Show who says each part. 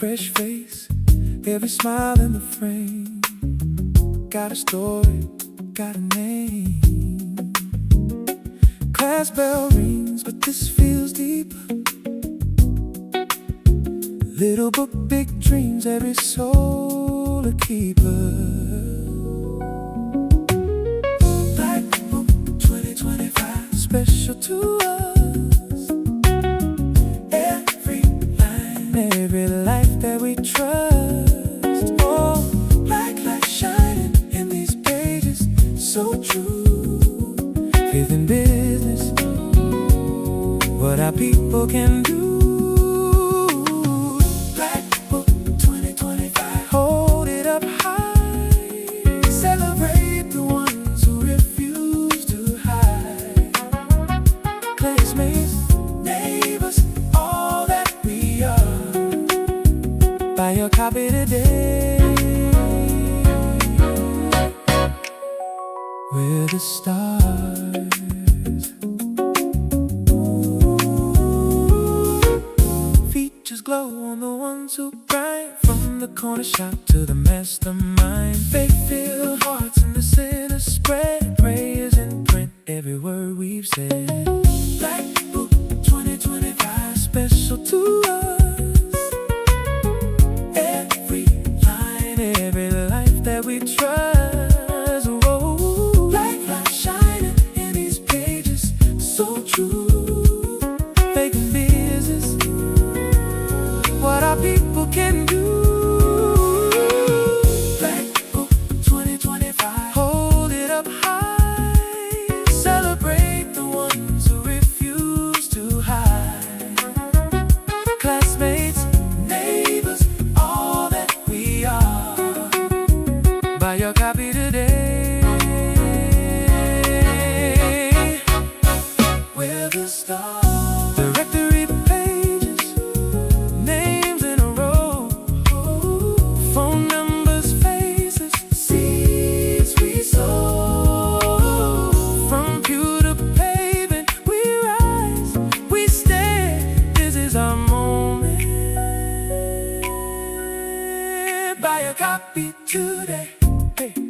Speaker 1: fresh face, every smile in the frame. Got a story, got a name. Class bell rings, but this feels deeper. Little book, big dreams, every soul a keeper. Blackbook 2025, special to us. Every line, every life that we trust. Oh, black light shining in these pages, so true. Faith in business, what our people can do. Buy your copy today. We're the stars. Features glow on the ones who grind, from the corner shop to the mastermind. Faith-filled hearts in the center spread, prayers in print, every word we've said. Blackbook 2025, special to us. We trust. Whoa. Black light shining in these pages, so true. Faith in business, what our people can do. Blackbook 2025, hold it up high. Celebrate the ones who refuse to hide. Classmates, neighbors, all that we are. Buy your copy today. We're the stars. Directory pages, names in a row. Phone numbers, faces, seeds we sow. From pew to pavement, we rise, we stand. This is our moment. Buy a copy today. Hey.